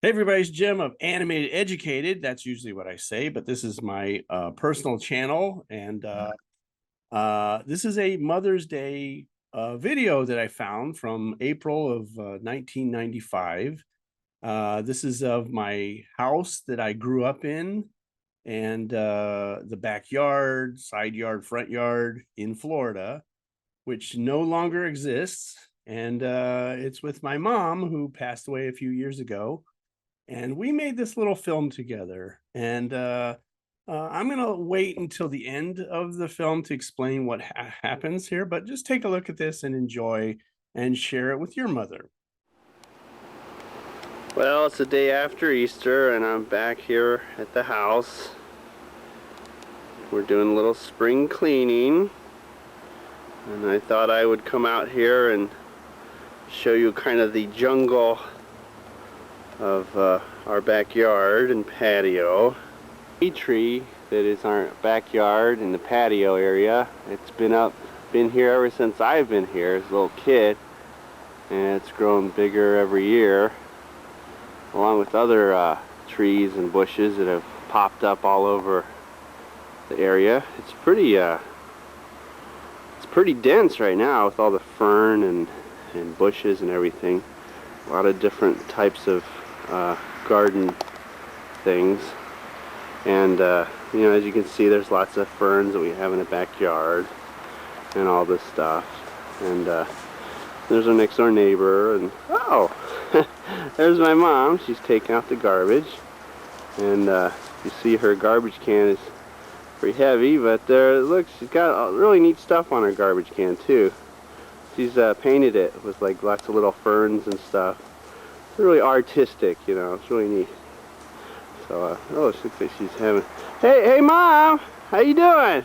Hey everybody, it's Jim of Animated Educated. That's usually what I say, but this is my personal channel, and this is a Mother's Day video that I found from April of 1995. This is of my house that I grew up in, and the backyard, side yard, front yard in Florida, which no longer exists. And it's with my mom, who passed away a few years ago, and we made this little film together. And I'm gonna wait until the end of the film to explain what happens here, but just take a look at this and enjoy and share it with your mother. Well, it's the day after Easter and I'm back here at the house. We're doing a little spring cleaning, and I thought I would come out here and show you kind of the jungle of our backyard and patio. A tree that is our backyard and the patio area. It's been here ever since I've been here as a little kid, and it's grown bigger every year, along with other trees and bushes that have popped up all over the area. It's pretty dense right now with all the fern and bushes and everything. A lot of different types of garden things, and you know, as you can see, there's lots of ferns that we have in the backyard and all this stuff. And there's our next door neighbor, and oh, there's my mom. She's taking out the garbage, and you see her garbage can is pretty heavy, but there, look, she's got really neat stuff on her garbage can too. She's painted it with like lots of little ferns and stuff. It's really artistic, you know. It's really neat. So oh, it looks like she's having. Hey mom, how you doing?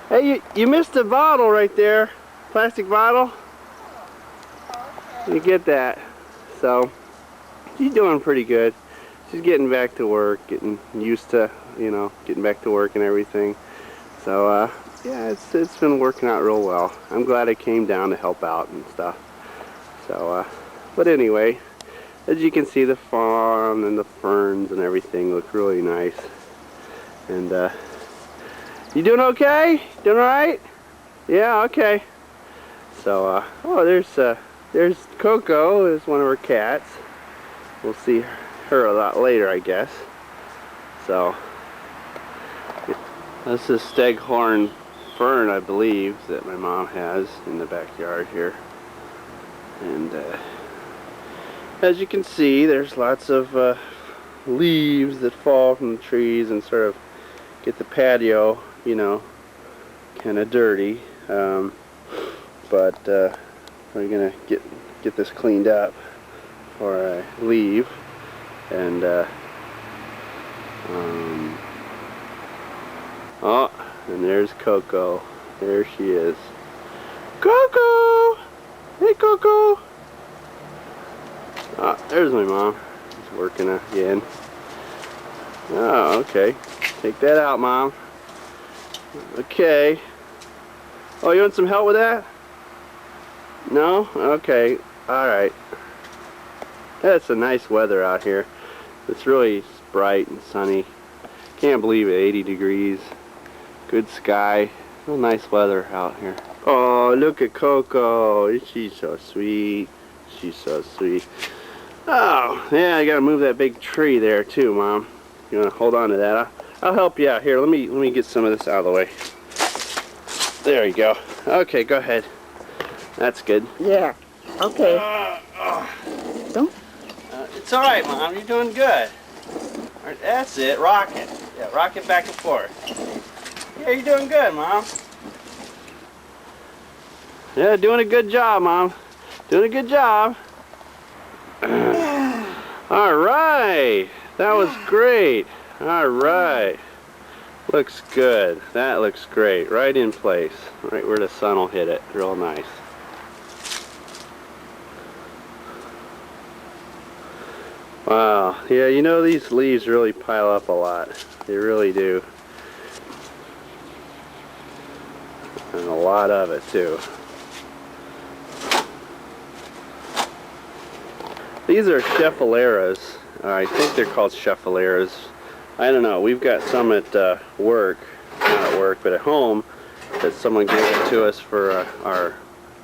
Hey, you missed a bottle right there, plastic bottle. You get that. So she's doing pretty good. She's getting back to work, getting used to, you know, getting back to work and everything. So yeah, it's been working out real well. I'm glad I came down to help out and stuff. So but anyway, as you can see, the farm and the ferns and everything look really nice. And you doing okay? Doing all right? Yeah, okay. So oh, there's Coco. Is one of her cats. We'll see her a lot later, I guess. So this is staghorn fern, I believe, that my mom has in the backyard here. And as you can see, there's lots of leaves that fall from the trees and sort of get the patio, you know, kind of dirty. But we're gonna get this cleaned up before I leave. And oh, and there's Coco. There she is. Coco! Hey, Coco! Oh, there's my mom. She's working again. Oh, okay. Take that out, Mom. Okay. Oh, you want some help with that? No? Okay. Alright. It's a nice weather out here. It's really bright and sunny. Can't believe it, 80 degrees. Good sky. Real nice weather out here. Oh, look at Coco. She's so sweet. She's so sweet. Oh, yeah, I gotta move that big tree there too, Mom. You wanna hold on to that? I'll help you out. Here, let me get some of this out of the way. There you go. Okay, go ahead. That's good. Yeah. Okay. Don't. It's all right, Mom. You're doing good. All right, that's it. Rock it. Yeah, rock it back and forth. Yeah, you're doing good, Mom. Yeah, doing a good job, Mom. Doing a good job. All right. That was great. All right. Looks good. That looks great. Right in place. Right where the sun will hit it. Real nice. Wow. Yeah, you know, these leaves really pile up a lot. They really do. And a lot of it too. These are Scheffeleras. I think they're called Scheffeleras. I don't know. We've got some at work, not at work, but at home, that someone gave it to us for our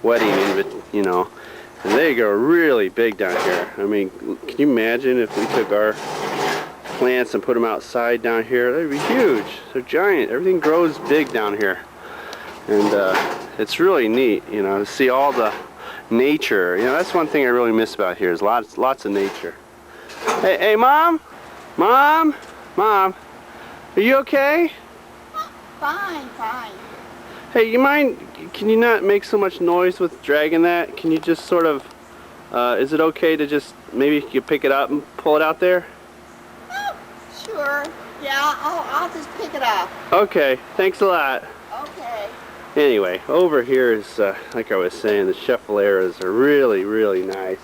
wedding, you know. And they grow really big down here. I mean, can you imagine if we took our plants and put them outside down here? They'd be huge. They're giant. Everything grows big down here. And it's really neat, you know, to see all the nature. You know, that's one thing I really miss about here is lots of nature. Hey, Mom? Mom? Mom? Are you okay? Fine, fine. Hey, you mind, can you not make so much noise with dragging that? Can you just sort of, is it okay to just, maybe you pick it up and pull it out there? Oh, sure. Yeah, I'll just pick it up. Okay, thanks a lot. Okay. Anyway, over here is, like I was saying, the Scheffeleras are really, really nice.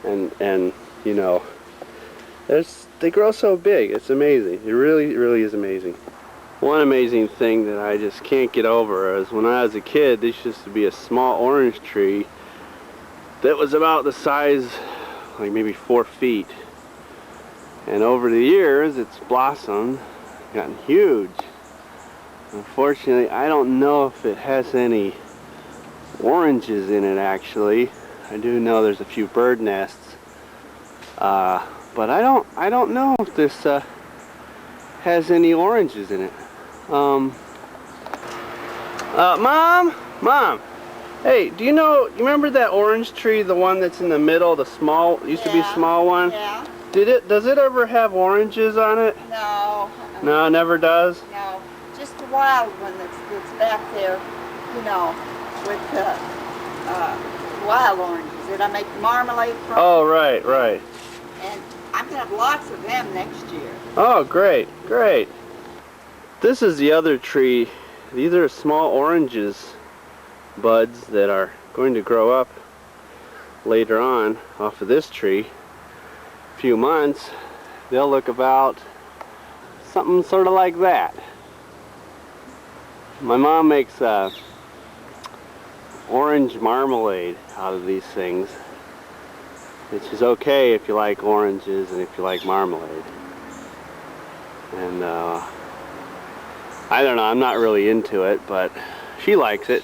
And you know, they grow so big. It's amazing. It really, really is amazing. One amazing thing that I just can't get over is when I was a kid, this used to be a small orange tree that was about the size, like maybe 4 feet. And over the years, it's blossomed, gotten huge. Unfortunately, I don't know if it has any oranges in it actually. I do know there's a few bird nests. But I don't know if this has any oranges in it. Mom, hey, do you remember that orange tree, the one that's in the middle, the small, used to be a small one? Yeah. Does it ever have oranges on it? No. No, it never does? No. Just a wild one that's back there, you know, with wild oranges that I make marmalade from. Oh, right, right. And I'm going to have lots of them next year. Oh, great, great. This is the other tree. These are small oranges, buds that are going to grow up later on off of this tree. A few months, they'll look about something sort of like that. My mom makes orange marmalade out of these things, which is okay if you like oranges and if you like marmalade. And I don't know, I'm not really into it, but she likes it.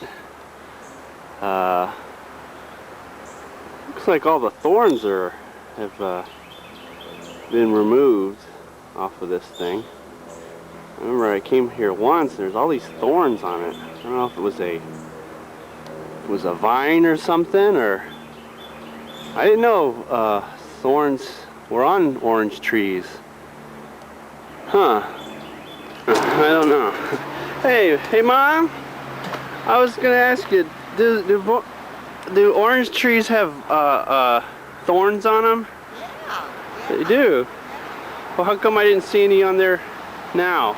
Looks like all the thorns have been removed off of this thing. I remember I came here once, there's all these thorns on it. I don't know if it was a vine or something, or I didn't know thorns were on orange trees. Huh. I don't know. Hey Mom, I was gonna ask you, do orange trees have thorns on them? Yeah. They do. Well, how come I didn't see any on there now?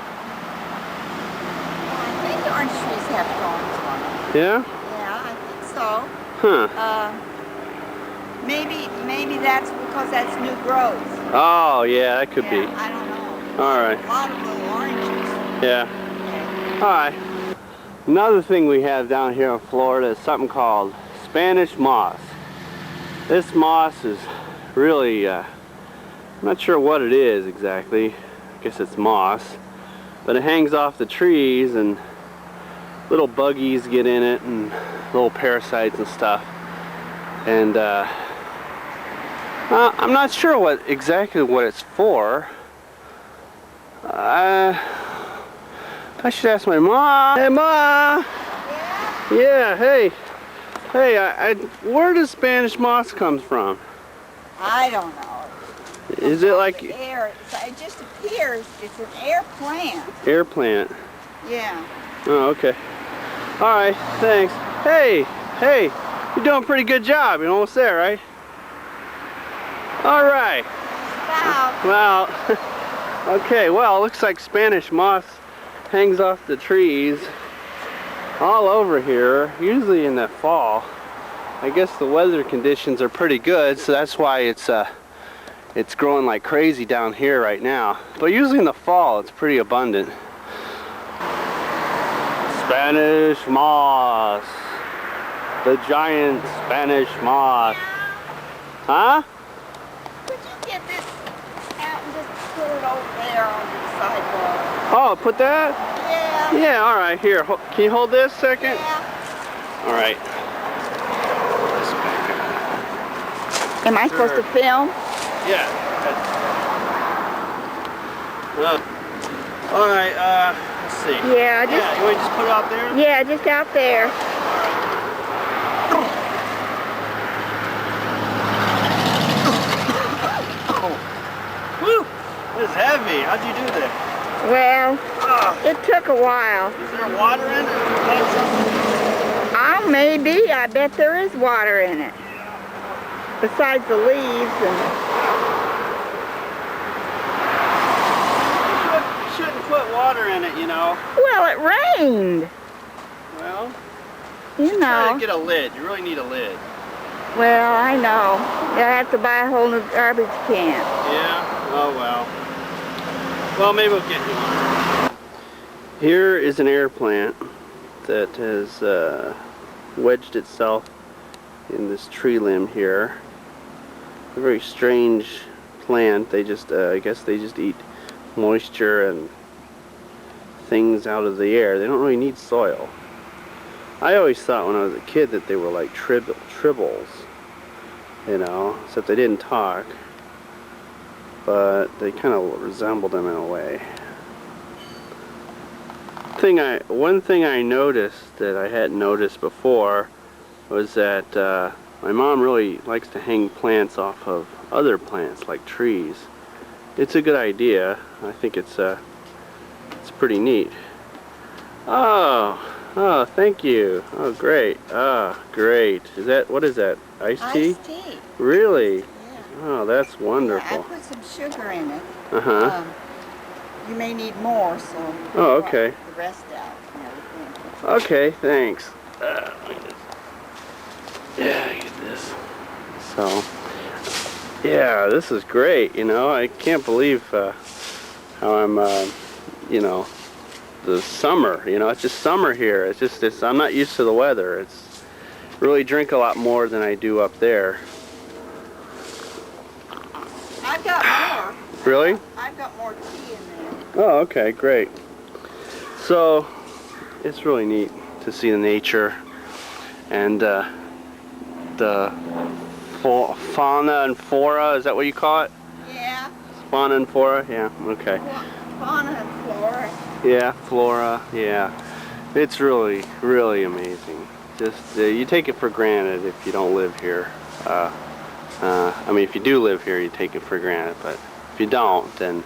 I think orange trees have thorns on them. Yeah? Yeah, I think so. Huh. Maybe that's because that's new growth. Oh, yeah, that could be. I don't know. All right. A lot of little oranges. Yeah. All right. Another thing we have down here in Florida is something called Spanish moss. This moss is really, I'm not sure what it is exactly. I guess it's moss. But it hangs off the trees and little buggies get in it and little parasites and stuff. And I'm not sure exactly what it's for. I should ask my mom. Hey, Ma! Yeah, hey. Hey, where does Spanish moss come from? I don't know. Is it like Air? It just appears. It's an air plant. air plant? Yeah. Oh, okay. All right, thanks. Hey, you're doing a pretty good job. You're almost there, right? All right. Wow. Well, okay. Well, it looks like Spanish moss hangs off the trees all over here, usually in the fall. I guess the weather conditions are pretty good, so that's why it's growing like crazy down here right now. But usually in the fall, it's pretty abundant. Spanish moss. The giant Spanish moss. Huh? sidewalk. Oh, put that? Yeah. Yeah, all right. Here, can you hold this a second? Yeah. All right. Am I supposed to film? Yeah. All right, let's see. Yeah, just Yeah, you want to just put it out there? yeah, just out there. Woo! It's heavy. How'd you do that? Well, Oh, it took a while. is there water in it? Oh, maybe. I bet there is water in it. Besides the leaves and You shouldn't put water in it, you know. well, it rained. Well, You try to know. get a lid. You really need a lid. Well, I know. I have to buy a whole new garbage can. Yeah? Oh, well. Well, maybe we'll get you one. Here is an air plant that has wedged itself in this tree limb here. A very strange plant. They just, I guess they just eat moisture and things out of the air. They don't really need soil. I always thought when I was a kid that they were like tribbles, you know, except they didn't talk, but they kind of resembled them in a way. One thing I noticed that I hadn't noticed before was that my mom really likes to hang plants off of other plants like trees. It's a good idea. I think it's pretty neat. Oh, thank you. Oh, great. Ah, great. What is that? Iced tea? Iced tea. Really? Yeah. Oh, that's Yeah, I wonderful. put some sugar in it. Uh-huh. You may need more, so Oh, okay. the rest out and everything. Okay, thanks. Yeah, get this. So, yeah, this is great, you know. I can't believe how I'm, you know, the summer, you know, it's just summer here. I'm not used to the weather. It's really drink a lot more than I do up there. I've got more. Really? I've got more tea in there. Oh, okay, great. So, it's really neat to see the nature and the fauna and flora. Is that what you call it? Yeah. Fauna and flora? Yeah, okay. Fauna and flora. Yeah, flora, yeah. It's really, really amazing. Just, you take it for granted if you don't live here. I mean, if you do live here, you take it for granted, but if you don't, then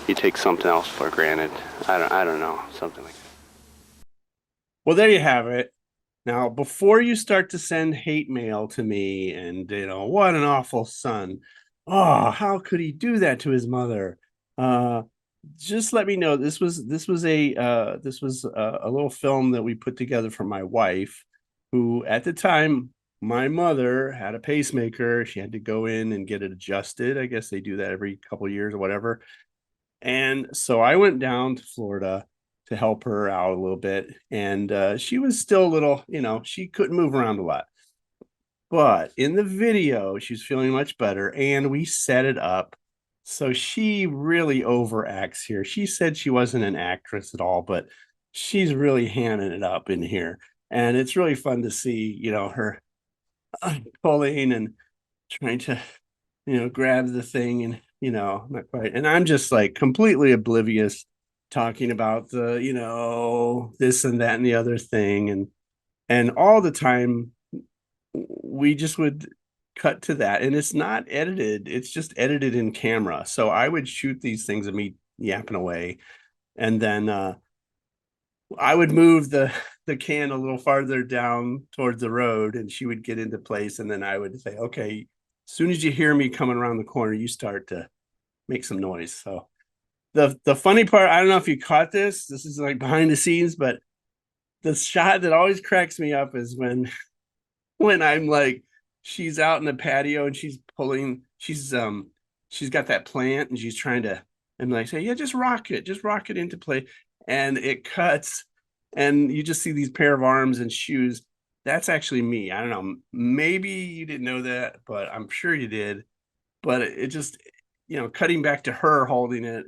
you take something else for granted. I don't know, something like that. Well, there you have it. Now, before you start to send hate mail to me and, you know, what an awful son. Oh, how could he do that to his mother? Just let me know. This was a little film that we put together for my wife, who at the time, my mother had a pacemaker. She had to go in and get it adjusted. I guess they do that every couple of years or whatever. And so I went down to Florida to help her out a little bit. And she was still a little, you know, she couldn't move around a lot. But in the video, she's feeling much better. And we set it up. So she really overacts here. She said she wasn't an actress at all, but she's really handing it up in here. And it's really fun to see, you know, her pulling and trying to, you know, grab the thing and, you know, not quite. And I'm just like completely oblivious, talking about the, you know, this and that and the other thing. And all the time we just would cut to that, and it's not edited, it's just edited in camera. So I would shoot these things of me yapping away, and then I would move the can a little farther down towards the road, and she would get into place, and then I would say, okay, as soon as you hear me coming around the corner, you start to make some noise. So the funny part, I don't know if you caught this is like behind the scenes, but the shot that always cracks me up is when I'm like, she's out in the patio and she's got that plant and she's trying to, and like say, yeah, just rock it into play. And it cuts and you just see these pair of arms and shoes. That's actually me. I don't know. Maybe you didn't know that, but I'm sure you did. But it just, cutting back to her holding it.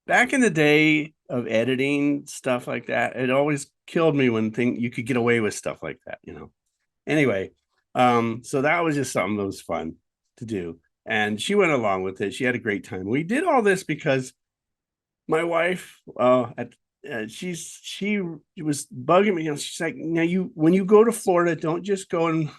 Back in the day of editing stuff like that, it always killed me when you could get away with stuff like that. Anyway, so that was just something that was fun to do, and she went along with it. She had a great time. We did all this because my wife, she was bugging me. She's like, now when you go to Florida, don't just go and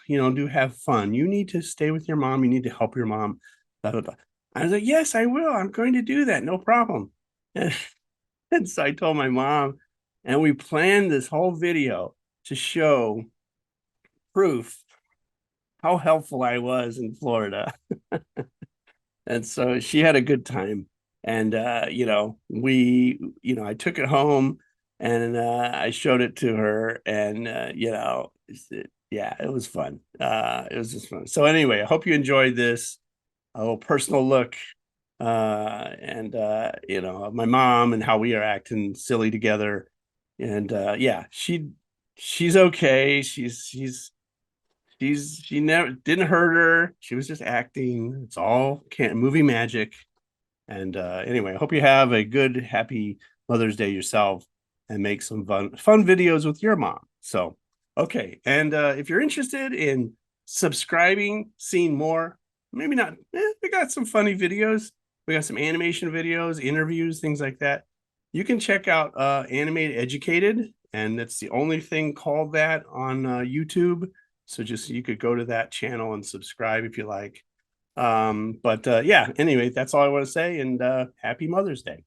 have fun. You need to stay with your mom. You need to help your mom. Blah, blah, blah. I was like, yes, I will. I'm going to do that. No problem. And so I told my mom, and we planned this whole video to show proof how helpful I was in Florida. And so she had a good time. And I took it home and I showed it to her, and yeah, it was fun. It was just fun. So anyway, I hope you enjoyed this a little personal look, and my mom and how we are acting silly together. And yeah, she's okay. She never didn't hurt her. She was just acting. It's all movie magic. And anyway, I hope you have a good, happy Mother's Day yourself, and make some fun videos with your mom. So, okay. And if you're interested in subscribing, seeing more, maybe not, we got some funny videos. We got some animation videos, interviews, things like that. You can check out Animated Educated, and it's the only thing called that on YouTube. So you could go to that channel and subscribe if you like. But yeah, anyway, that's all I want to say, and happy Mother's Day.